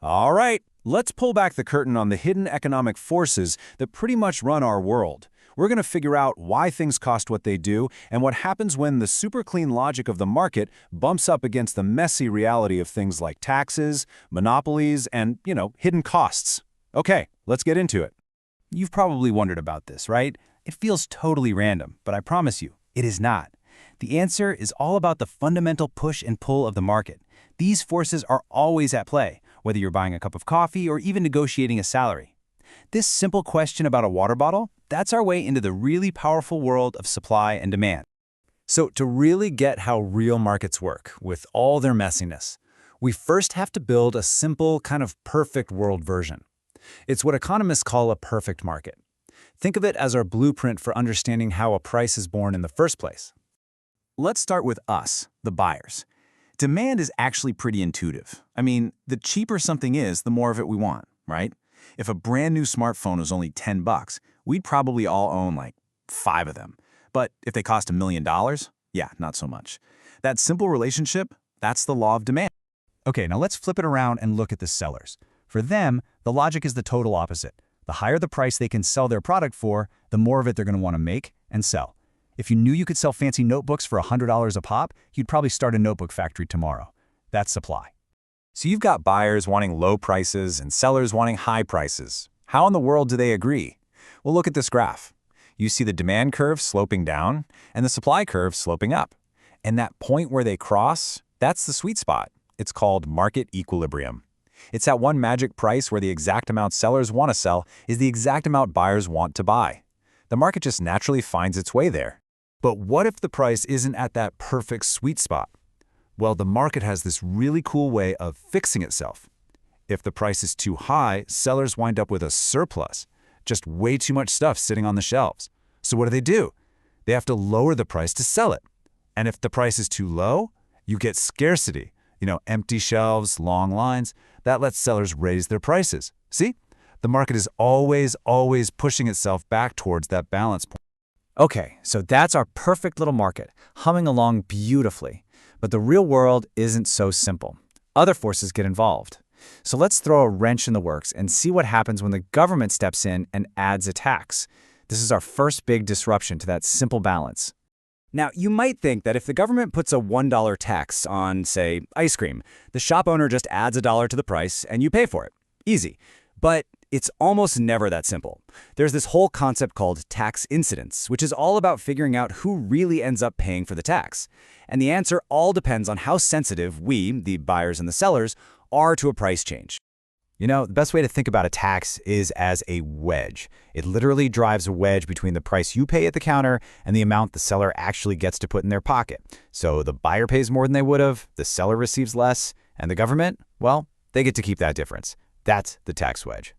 All right, let's pull back the curtain on the hidden economic forces that pretty much run our world. We're going to figure out why things cost what they do and what happens when the super clean logic of the market bumps up against the messy reality of things like taxes, monopolies, and, hidden costs. Okay, let's get into it. You've probably wondered about this, right? It feels totally random, but I promise you, it is not. The answer is all about the fundamental push and pull of the market. These forces are always at play, whether you're buying a cup of coffee or even negotiating a salary. This simple question about a water bottle, that's our way into the really powerful world of supply and demand. So to really get how real markets work, with all their messiness, we first have to build a simple, kind of perfect world version. It's what economists call a perfect market. Think of it as our blueprint for understanding how a price is born in the first place. Let's start with us, the buyers. Demand is actually pretty intuitive. I mean, the cheaper something is, the more of it we want, right? If a brand new smartphone was only $10, we'd probably all own like 5 of them. But if they cost $1 million, yeah, not so much. That simple relationship, that's the law of demand. Okay, now let's flip it around and look at the sellers. For them, the logic is the total opposite. The higher the price they can sell their product for, the more of it they're going to want to make and sell. If you knew you could sell fancy notebooks for $100 a pop, you'd probably start a notebook factory tomorrow. That's supply. So you've got buyers wanting low prices and sellers wanting high prices. How in the world do they agree? Well, look at this graph. You see the demand curve sloping down and the supply curve sloping up. And that point where they cross, that's the sweet spot. It's called market equilibrium. It's that one magic price where the exact amount sellers want to sell is the exact amount buyers want to buy. The market just naturally finds its way there. But what if the price isn't at that perfect sweet spot? Well, the market has this really cool way of fixing itself. If the price is too high, sellers wind up with a surplus, just way too much stuff sitting on the shelves. So what do? They have to lower the price to sell it. And if the price is too low, you get scarcity. Empty shelves, long lines. That lets sellers raise their prices. See? The market is always pushing itself back towards that balance point. Okay, so that's our perfect little market, humming along beautifully. But the real world isn't so simple. Other forces get involved. So let's throw a wrench in the works and see what happens when the government steps in and adds a tax. This is our first big disruption to that simple balance. Now, you might think that if the government puts a $1 tax on, say, ice cream, the shop owner just adds $1 to the price and you pay for it. Easy. But it's almost never that simple. There's this whole concept called tax incidence, which is all about figuring out who really ends up paying for the tax. And the answer all depends on how sensitive we, the buyers and the sellers, are to a price change. The best way to think about a tax is as a wedge. It literally drives a wedge between the price you pay at the counter and the amount the seller actually gets to put in their pocket. So the buyer pays more than they would have, the seller receives less, and the government, well, they get to keep that difference. That's the tax wedge.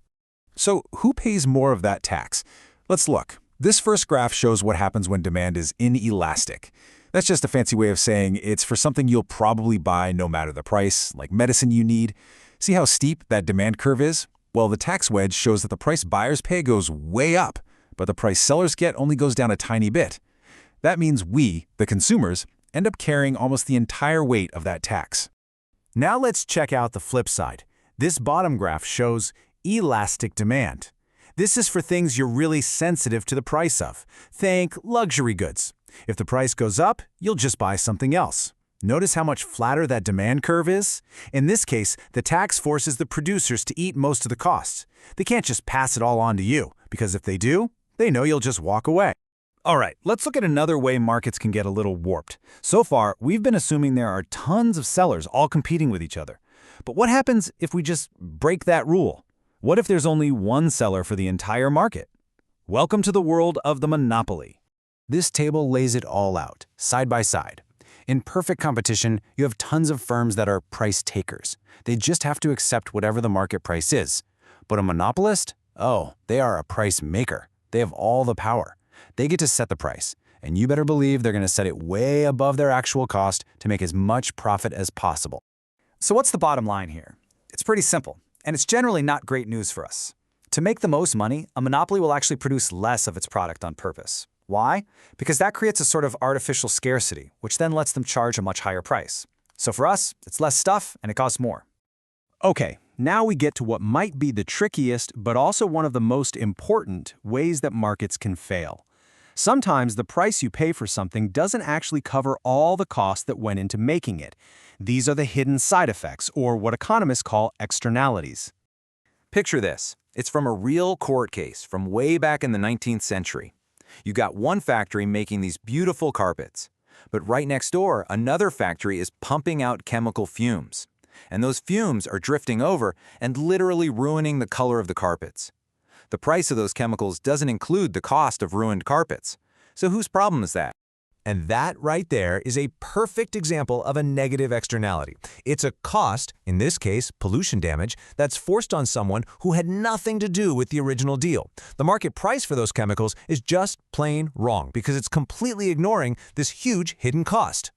So who pays more of that tax? Let's look. This first graph shows what happens when demand is inelastic. That's just a fancy way of saying it's for something you'll probably buy no matter the price, like medicine you need. See how steep that demand curve is? Well, the tax wedge shows that the price buyers pay goes way up, but the price sellers get only goes down a tiny bit. That means we, the consumers, end up carrying almost the entire weight of that tax. Now let's check out the flip side. This bottom graph shows elastic demand. This is for things you're really sensitive to the price of. Think luxury goods. If the price goes up, you'll just buy something else. Notice how much flatter that demand curve is? In this case, the tax forces the producers to eat most of the costs. They can't just pass it all on to you, because if they do, they know you'll just walk away. All right, let's look at another way markets can get a little warped. So far, we've been assuming there are tons of sellers all competing with each other. But what happens if we just break that rule? What if there's only one seller for the entire market? Welcome to the world of the monopoly. This table lays it all out, side by side. In perfect competition, you have tons of firms that are price takers. They just have to accept whatever the market price is. But a monopolist? Oh, they are a price maker. They have all the power. They get to set the price, and you better believe they're going to set it way above their actual cost to make as much profit as possible. So what's the bottom line here? It's pretty simple, and it's generally not great news for us. To make the most money, a monopoly will actually produce less of its product on purpose. Why? Because that creates a sort of artificial scarcity, which then lets them charge a much higher price. So for us, it's less stuff and it costs more. Okay, Now we get to what might be the trickiest, but also one of the most important ways that markets can fail. Sometimes the price you pay for something doesn't actually cover all the costs that went into making it. These are the hidden side effects, or what economists call externalities. Picture this. It's from a real court case from way back in the 19th century. You got one factory making these beautiful carpets, but right next door, another factory is pumping out chemical fumes. And those fumes are drifting over and literally ruining the color of the carpets. The price of those chemicals doesn't include the cost of ruined carpets. So whose problem is that? And that right there is a perfect example of a negative externality. It's a cost, in this case pollution damage, that's forced on someone who had nothing to do with the original deal. The market price for those chemicals is just plain wrong because it's completely ignoring this huge hidden cost.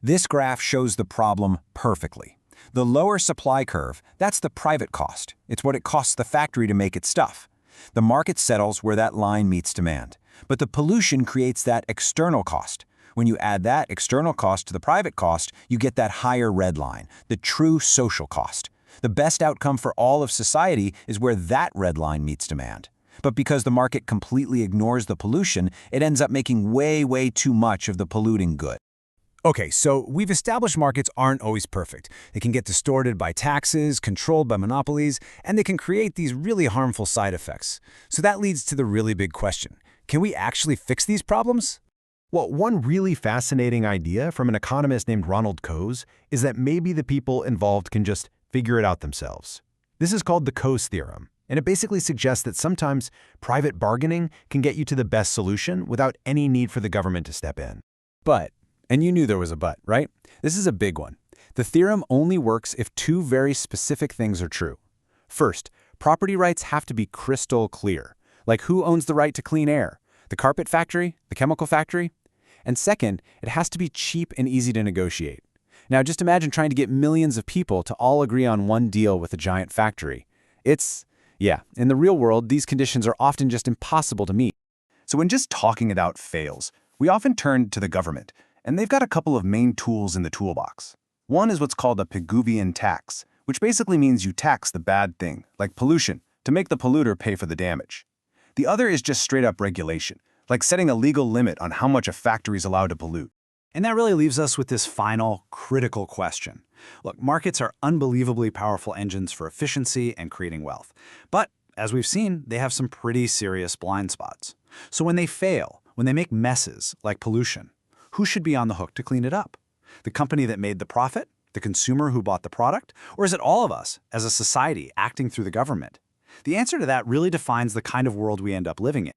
This graph shows the problem perfectly. The lower supply curve, that's the private cost. It's what it costs the factory to make its stuff. The market settles where that line meets demand. But the pollution creates that external cost. When you add that external cost to the private cost, you get that higher red line, the true social cost. The best outcome for all of society is where that red line meets demand. But because the market completely ignores the pollution, it ends up making way too much of the polluting good. Okay, so we've established markets aren't always perfect. They can get distorted by taxes, controlled by monopolies, and they can create these really harmful side effects. So that leads to the really big question. Can we actually fix these problems? Well, one really fascinating idea from an economist named Ronald Coase is that maybe the people involved can just figure it out themselves. This is called the Coase theorem, and it basically suggests that sometimes private bargaining can get you to the best solution without any need for the government to step in. But, and you knew there was a but, right? This is a big one. The theorem only works if two very specific things are true. First, property rights have to be crystal clear. Like who owns the right to clean air? The carpet factory? The chemical factory? And second, it has to be cheap and easy to negotiate. Now just imagine trying to get millions of people to all agree on one deal with a giant factory. In the real world, these conditions are often just impossible to meet. So when just talking it out fails, we often turn to the government, and they've got a couple of main tools in the toolbox. One is what's called a Pigouvian tax, which basically means you tax the bad thing, like pollution, to make the polluter pay for the damage. The other is just straight-up regulation, like setting a legal limit on how much a factory is allowed to pollute. And that really leaves us with this final, critical question. Look, markets are unbelievably powerful engines for efficiency and creating wealth. But, as we've seen, they have some pretty serious blind spots. So when they fail, when they make messes, like pollution, who should be on the hook to clean it up? The company that made the profit? The consumer who bought the product? Or is it all of us, as a society, acting through the government? The answer to that really defines the kind of world we end up living in.